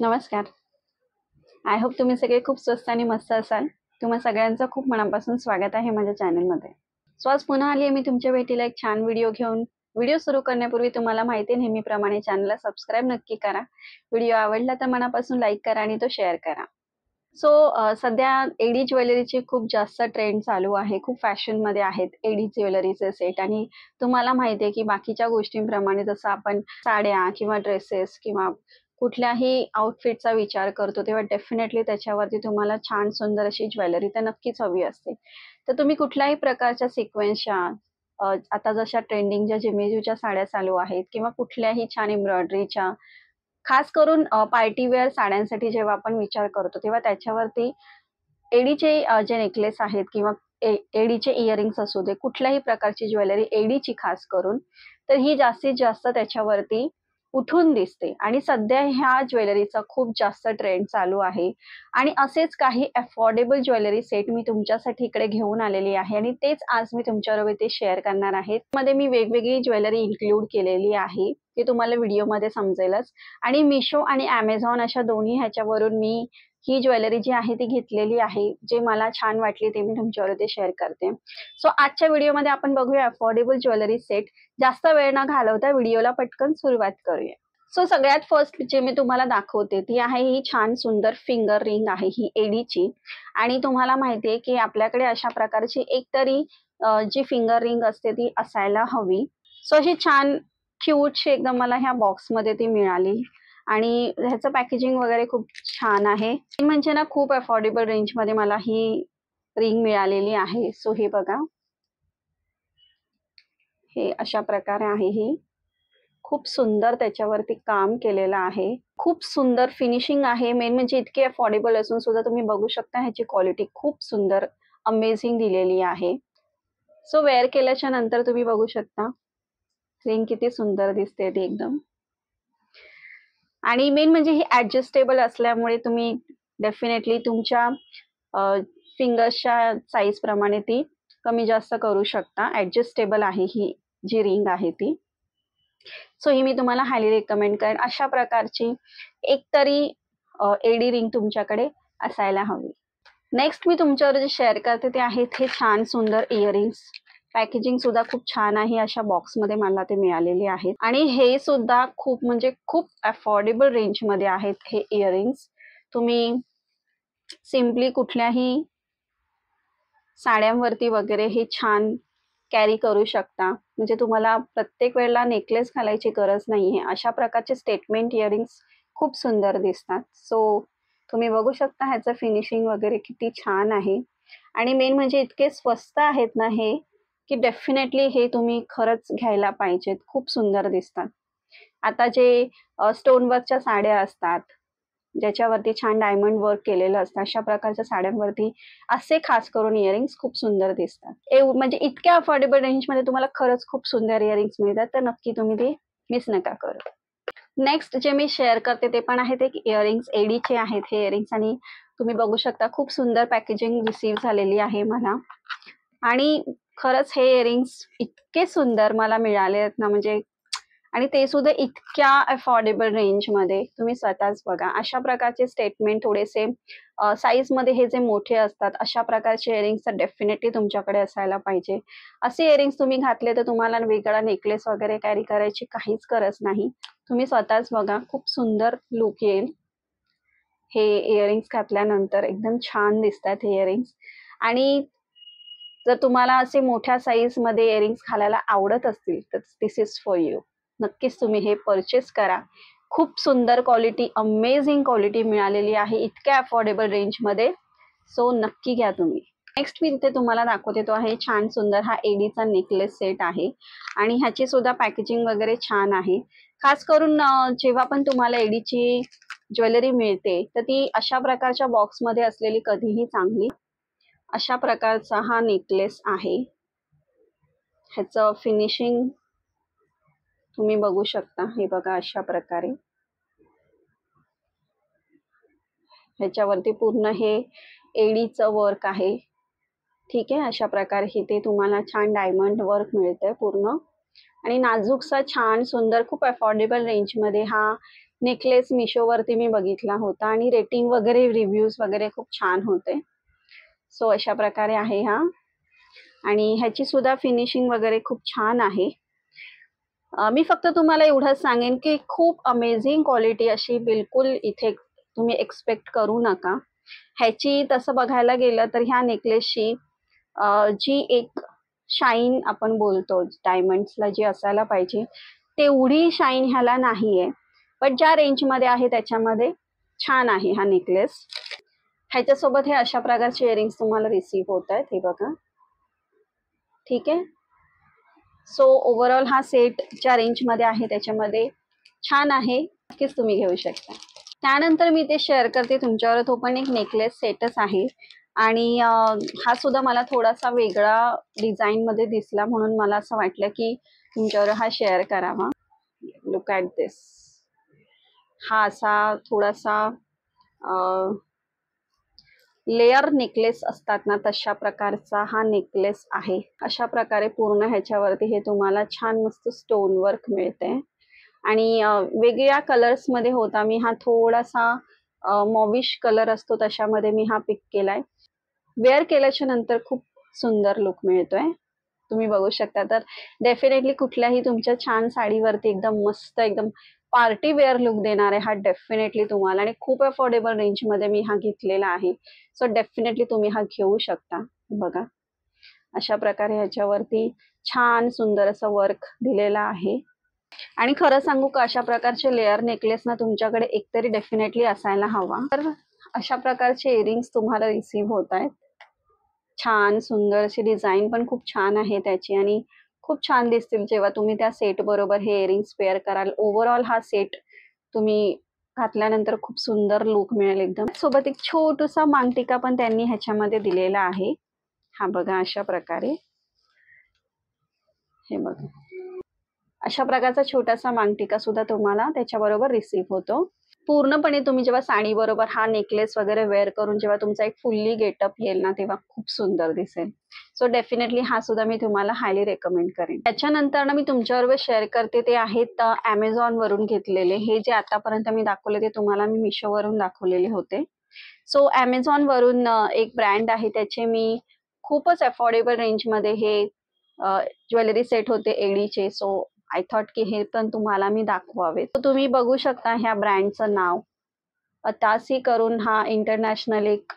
नमस्कार. I hope तुम्ही सगळे खूप स्वस्त आणि मस्त असाल. तुम्हा सगळ्यांचं खूप मनापासून स्वागत आहे माझ्या चॅनलमध्ये. सो आज पुन्हा आली आहे मी तुमच्या भेटीला एक छान व्हिडिओ घेऊन. व्हिडिओ सुरू करण्यापूर्वी तुम्हाला माहिती आहे नेहमीप्रमाणे चॅनलला सबस्क्राईब नक्की करा. व्हिडिओ आवडला तर मनापासून लाईक करा आणि तो शेअर करा. सो सध्या एडी ज्वेलरीची खूप जास्त ट्रेंड चालू आहे. खूप फॅशनमध्ये आहेत एडी ज्वेलरीचे सेट आणि तुम्हाला माहिती आहे की बाकीच्या गोष्टींप्रमाणे जसं आपण साड्या किंवा ड्रेसेस किंवा कुठल्याही आउटफिटचा विचार करतो तेव्हा डेफिनेटली त्याच्यावरती तुम्हाला छान सुंदर अशी ज्वेलरी तर नक्कीच हवी असते. तर तुम्ही कुठल्याही प्रकारच्या सिक्वेन्सच्या आता जशा ट्रेंडिंगच्या जिमिचूच्या साड्या चालू आहेत किंवा कुठल्याही छान एम्ब्रॉयडरीच्या खास करून पार्टी वेअर साड्यांसाठी जेव्हा आपण विचार करतो तेव्हा त्याच्यावरती एडीचे जे नेकलेस आहेत किंवा एडीचे इयरिंग्स असू दे, कुठल्याही प्रकारची ज्वेलरी एडीची खास करून, तर ही जास्तीत जास्त त्याच्यावरती उठून दिसते आणि सध्या ह्या ज्वेलरीचा खूप जास्त ट्रेंड चालू आहे आणि असेच काही अफोर्डेबल ज्वेलरी सेट मी तुमच्यासाठी इकडे घेऊन आलेली आहे आणि तेच आज मी तुमच्याबरोबर ते शेअर करणार आहे. मध्ये मी वेगवेगळी ज्वेलरी इन्क्लूड केलेली आहे, ते तुम्हाला व्हिडिओमध्ये समजेलच आणि मिशो आणि Amazon अशा दोन्ही ह्याच्यावरून मी ही ज्वेलरी जी आहे ती घेतलेली आहे. जे मला छान वाटली ते मी तुमच्याबरोबर शेअर करते. सो आजच्या व्हिडिओमध्ये आपण बघूया अफोर्डेबल ज्वेलरी सेट. जास्त वेळ न घालवता व्हिडिओला पटकन सुरुवात करूया. सो सगळ्यात फर्स्ट जे मी तुम्हाला दाखवते ती आहे ही छान सुंदर फिंगर रिंग आहे ही एडीची आणि तुम्हाला माहिती आहे की आपल्याकडे अशा प्रकारची एकतरी जी फिंगर रिंग असते ती असायला हवी. सो अशी छान क्यूटशी एकदम मला ह्या बॉक्समध्ये ती मिळाली आणि ह्याचं पॅकेजिंग वगैरे खूप छान आहे. म्हणजे ना खूप अफोर्डेबल रेंजमध्ये मला ही रिंग मिळालेली आहे. सो हे बघा, हे अशा प्रकारे आहे ही. खूप सुंदर त्याच्यावरती काम केलेलं आहे. खूप सुंदर फिनिशिंग आहे. मेन म्हणजे इतके अफोर्डेबल असून सुद्धा तुम्ही बघू शकता ह्याची क्वालिटी खूप सुंदर अमेझिंग दिलेली आहे. सो वेअर केल्याच्या नंतर तुम्ही बघू शकता रिंग किती सुंदर दिसते ती एकदम. आणि मेन म्हणजे ही ॲडजस्टेबल असल्यामुळे तुम्ही डेफिनेटली तुमच्या फिंगर्सच्या साईज प्रमाणे ती कमी जास्त करू शकता. ॲडजस्टेबल आहे ही जी रिंग आहे ती. सो ही मी तुम्हाला हायली रिकमेंड करेन. अशा प्रकारची एकतरी एडी रिंग तुमच्याकडे असायला हवी. नेक्स्ट मी तुमच्यावर जे शेअर करते ते आहेत हे छान सुंदर इयरिंग्स. पॅकेजिंग सुद्धा खूप छान आहे. अशा बॉक्समध्ये मला ते मिळालेले आहेत आणि हे सुद्धा खूप म्हणजे खूप अफोर्डेबल रेंजमध्ये आहेत हे इयरिंग्स. तुम्ही सिम्पली कुठल्याही साड्यांवरती वगैरे हे छान कॅरी करू शकता. म्हणजे तुम्हाला प्रत्येक वेळेला नेकलेस घालायची गरज नाहीये. अशा प्रकारचे स्टेटमेंट इयरिंग्स खूप सुंदर दिसतात. सो तुम्ही बघू शकता ह्याचं फिनिशिंग वगैरे किती छान आहे आणि मेन म्हणजे इतके स्वस्त आहेत ना हे, की डेफिनेटली हे तुम्ही खरंच घ्यायला पाहिजेत. खूप सुंदर दिसतात. आता जे स्टोनवर्कच्या साड्या असतात, ज्याच्यावरती छान डायमंड वर्क केलेलं असतं, अशा प्रकारच्या साड्यांवरती असे खास करून इयरिंग्स खूप सुंदर दिसतात. म्हणजे इतक्या अफोर्डेबल रेंजमध्ये तुम्हाला खरंच खूप सुंदर इयरिंग्स मिळतात, तर नक्की तुम्ही ते मिस नका करू. नेक्स्ट जे मी शेअर करते ते पण आहेत एक इयरिंग्स एडीचे आहेत हे इयरिंग्स आणि तुम्ही बघू शकता खूप सुंदर पॅकेजिंग रिसीव्ह झालेली आहे मला आणि खरंच हे इयरिंग्स इतके सुंदर मला मिळाले आहेत ना, म्हणजे आणि ते सुद्धा इतक्या अफोर्डेबल रेंजमध्ये. तुम्ही स्वतःच बघा. अशा प्रकारचे स्टेटमेंट थोडेसे साईजमध्ये हे जे मोठे असतात अशा प्रकारचे इयरिंग्स तर डेफिनेटली तुमच्याकडे असायला पाहिजे. असे इयरिंग्स तुम्ही घातले तर तुम्हाला वेगळा नेकलेस वगैरे कॅरी करायची काहीच गरज नाही. तुम्ही स्वतःच बघा खूप सुंदर लुक येईल. हे इयरिंग्स घातल्यानंतर एकदम छान दिसतात हे इयरिंग्स आणि जर तुम्हाला असे मोठ्या साईजमध्ये इयरिंग्स घालायला आवडत असतील तर दिस इज फॉर यू. नक्कीच तुम्ही हे परचेस करा. खूप सुंदर क्वालिटी, अमेझिंग क्वालिटी मिळालेली आहे इतक्या अफोर्डेबल रेंजमध्ये. सो नक्की घ्या तुम्ही. नेक्स्ट मी इथे तुम्हाला दाखवते तो आहे छान सुंदर हा एडीचा नेकलेस सेट आहे आणि ह्याची सुद्धा पॅकेजिंग वगैरे छान आहे. खास करून जेव्हा पण तुम्हाला एडीची ज्वेलरी मिळते तर ती अशा प्रकारच्या बॉक्समध्ये असलेली कधीही चांगली. अशा प्रकारचा हा नेकलेस आहे. ह्याचं फिनिशिंग तुम्ही बघू शकता. हे बघा अशा प्रकारे ह्याच्यावरती पूर्ण हे एडीचं वर्क आहे. ठीक आहे. अशा प्रकारे इथे तुम्हाला छान डायमंड वर्क मिळतंय पूर्ण आणि नाजूकसा छान सुंदर खूप अफोर्डेबल रेंजमध्ये हा नेकलेस मिशोवरती मी बघितला होता आणि रेटिंग वगैरे रिव्ह्यूज वगैरे खूप छान होते. सो अशा प्रकारे आहे हा आणि ह्याची सुद्धा फिनिशिंग वगैरे खूप छान आहे. मी फक्त तुम्हाला एवढंच सांगेन की खूप अमेझिंग क्वालिटी अशी बिलकुल इथे तुम्ही एक्सपेक्ट करू नका. ह्याची तसं बघायला गेलं तर ह्या नेकलेसची जी एक शाईन आपण बोलतो डायमंड्सला जी असायला पाहिजे तेवढी शाईन ह्याला नाहीये. बट ज्या रेंजमध्ये आहे त्याच्यामध्ये छान आहे हा नेकलेस. ह्याच्यासोबत हे अशा प्रकारचे इयरिंग्स तुम्हाला रिसीव्ह होत आहेत, हे बघा. ठीक आहे. सो ओव्हरऑल हा सेट ज्या रेंजमध्ये आहे त्याच्यामध्ये छान आहे, नक्कीच तुम्ही घेऊ शकता. त्यानंतर मी ते शेअर करते तुमच्यावर, तो पण एक नेकलेस सेटच आहे आणि हा सुद्धा मला थोडासा वेगळा डिझाईनमध्ये दिसला म्हणून मला असं वाटलं की तुमच्यावर हा शेअर करावा. लुक ॲट दिस. हा असा थोडासा लेयर नेकलेस असतात ना तशा प्रकारचा हा नेकलेस आहे. अशा प्रकारे पूर्ण ह्याच्यावरती हे तुम्हाला छान मस्त स्टोन वर्क मिळते आणि वेगळ्या कलर्समध्ये होता. मी हा थोडासा मॉविश कलर असतो तशामध्ये मी हा पिक केलाय. वेअर केल्याच्या नंतर खूप सुंदर लुक मिळतोय, तुम्ही बघू शकता. तर डेफिनेटली कुठल्याही तुमच्या छान साडीवरती एकदम मस्त एकदम पार्टी वेअर लुक देणार आहे हा डेफिनेटली तुम्हाला, आणि खूप अफोर्डेबल रेंजमध्ये मी हा घेतलेला आहे. सो डेफिनेटली तुम्ही हा घेऊ शकता. बघा अशा प्रकारे ह्याच्यावरती छान सुंदर असं वर्क दिलेलं आहे. आणि खरं सांगू का, अशा प्रकारचे लेअर नेकलेस ना तुमच्याकडे एकतरी डेफिनेटली असायला हवा. तर अशा प्रकारचे इयरिंग्स तुम्हाला रिसीव्ह होत आहेत. छान सुंदर अशी डिझाईन पण खूप छान आहे त्याची आणि खूप छान दिसतील जेव्हा तुम्ही त्या सेट बरोबर हे इयरिंग्स पेअर कराल. ओव्हरऑल हा सेट तुम्ही घातल्यानंतर खूप सुंदर लुक मिळेल एकदम. सोबत एक छोटूसा मांगटिका पण त्यांनी ह्याच्यामध्ये दिलेला आहे. हा बघा अशा प्रकारे, हे बघा अशा प्रकारचा छोटासा मांगटिका सुद्धा तुम्हाला त्याच्याबरोबर रिसीव्ह होतो. पूर्णपणे तुम्ही जेव्हा साडी बरोबर हा नेकलेस वगैरे वेअर करून जेव्हा तुमचा एक फुल्ली गेटअप येईल ना तेव्हा खूप सुंदर दिसेल. सो डेफिनेटली हा सुद्धा मी तुम्हाला हायली रेकमेंड करेन. त्याच्यानंतर ना मी तुमच्याबरोबर शेअर करते ते आहेत Amazon वरून घेतलेले. हे जे आतापर्यंत मी दाखवले ते तुम्हाला मी मिशोवरून दाखवलेले होते. सो Amazon वरून एक ब्रँड आहे, त्याचे मी खूपच अफोर्डेबल रेंजमध्ये हे ज्वेलरी सेट होते एडीचे. सो आय थॉट की हे पण तुम्हाला मी दाखवावे. तर तुम्ही बघू शकता ह्या ब्रँडचं नाव अतासी करून हा इंटरनॅशनल एक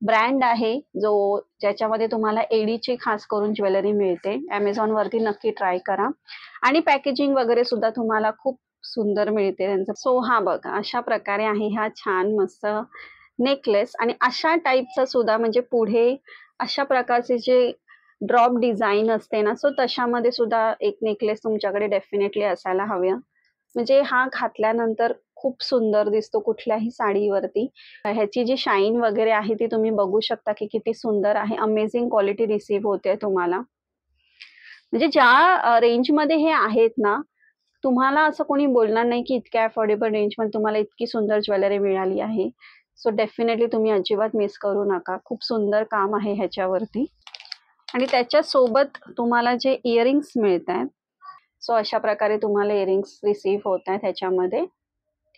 ब्रँड आहे जो ज्याच्यामध्ये तुम्हाला एडीची खास करून ज्वेलरी मिळते. Amazon वरती नक्की ट्राय करा आणि पॅकेजिंग वगैरे सुद्धा तुम्हाला खूप सुंदर मिळते त्यांचं. सो हा बघा अशा प्रकारे आहे हा छान मस्त नेकलेस आणि अशा टाईपचा सुद्धा म्हणजे पुढे अशा प्रकारचे जे ड्रॉप डिझाईन असते ना, सो तशामध्ये सुद्धा एक नेकलेस तुमच्याकडे डेफिनेटली असायला हवे. म्हणजे हा घातल्यानंतर खूप सुंदर दिसतो कुठल्याही साडीवरती. ह्याची जी शाईन वगैरे आहे ती तुम्ही बघू शकता की किती सुंदर आहे. अमेझिंग क्वालिटी रिसीव्ह होते तुम्हाला. म्हणजे ज्या रेंजमध्ये हे आहेत ना, तुम्हाला असं कोणी बोलणार नाही की इतक्या अफोर्डेबल रेंजमध्ये तुम्हाला इतकी सुंदर ज्वेलरी मिळाली आहे. सो डेफिनेटली तुम्ही अजिबात मिस करू नका. खूप सुंदर काम आहे ह्याच्यावरती आणि त्याच्यासोबत तुम्हाला जे इयरिंग्स मिळत आहेत, सो अशा प्रकारे तुम्हाला इयरिंग्स रिसीव्ह होत आहेत ह्याच्यामध्ये.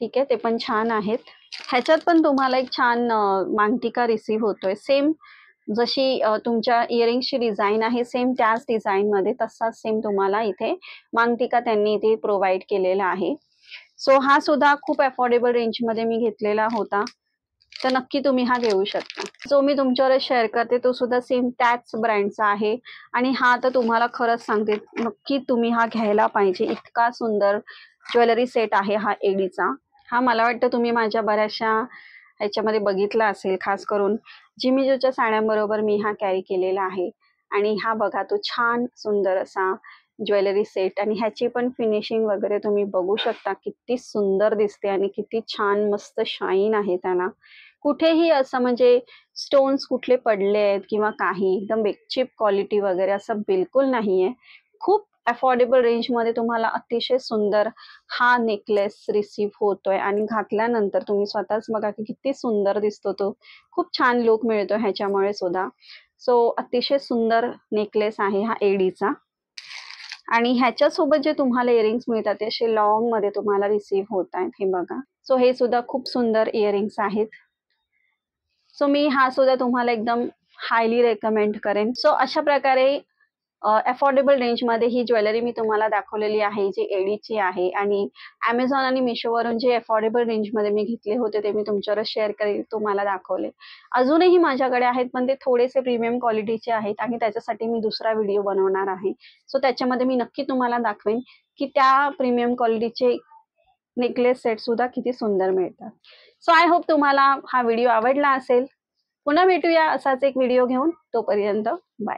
ठीक आहे, ते पण छान आहेत. ह्याच्यात पण तुम्हाला एक छान मांगटिका रिसीव्ह होतोय. सेम जशी तुमच्या इयरिंग्सची डिझाईन आहे सेम त्याच डिझाईनमध्ये तसाच सेम तुम्हाला इथे मांगटिका त्यांनी इथे प्रोव्हाइड केलेला आहे. सो हा सुद्धा खूप अफोर्डेबल रेंजमध्ये मी घेतलेला होता, तर नक्की तुम्ही हा घेऊ शकता. जो मी तुमच्यावर शेअर करते तो सुद्धा सेम त्याच ब्रँडचा आहे आणि हा तर तुम्हाला खरंच सांगते नक्की तुम्ही हा घ्यायला पाहिजे. इतका सुंदर ज्वेलरी सेट आहे हा एडीचा. हा मला वाटतं तुम्ही माझ्या बऱ्याचशा ह्याच्यामध्ये बघितला असेल, खास करून जिमीचूच्या साड्यांबरोबर मी हा कॅरी केलेला आहे. आणि हा बघा तो छान सुंदर असा ज्वेलरी सेट आणि ह्याची पण फिनिशिंग वगैरे तुम्ही बघू शकता किती सुंदर दिसते आणि किती छान मस्त शाईन आहे त्याला. कुठेही असं म्हणजे स्टोन्स कुठले पडले आहेत किंवा काही एकदम चिप क्वालिटी वगैरे असं बिलकुल नाहीये. खूप अफोर्डेबल रेंजमध्ये तुम्हाला अतिशय सुंदर हा नेकलेस रिसीव्ह होतोय आणि घातल्यानंतर तुम्ही स्वतःच बघा की किती सुंदर दिसतो तो. खूप छान लुक मिळतो ह्याच्यामुळे सुद्धा. सो अतिशय सुंदर नेकलेस आहे हा एडीचा. आणि ह्याच्यासोबत जे तुम्हाला इयरिंग्स मिळतात ते असे लॉंग मध्ये तुम्हाला रिसीव्ह होत आहेत, हे बघा. सो हे सुद्धा खूप सुंदर इयरिंग्स आहेत. सो मी हा सुद्धा तुम्हाला एकदम हायली रेकमेंड करेन. सो अशा प्रकारे अफोर्डेबल रेंजमध्ये ही ज्वेलरी मी तुम्हाला दाखवलेली आहे, जी एडीची आहे. आणि Amazon आणि Mishoवरून जे अफोर्डेबल रेंजमध्ये मी घेतले होते ते मी तुमच्यावर शेअर करेल, तुम्हाला दाखवले. अजूनही माझ्याकडे आहेत, पण ते थोडेसे प्रीमियम क्वालिटीचे आहेत आणि त्याच्यासाठी मी दुसरा व्हिडिओ बनवणार आहे. सो त्याच्यामध्ये मी नक्की तुम्हाला दाखवेन की त्या प्रीमियम क्वालिटीचे नेकलेस सेट सुद्धा किती सुंदर मिळतात. सो आय होप तुम्हाला हा व्हिडिओ आवडला असेल. पुन्हा भेटूया असाच एक व्हिडिओ घेऊन. तोपर्यंत बाय.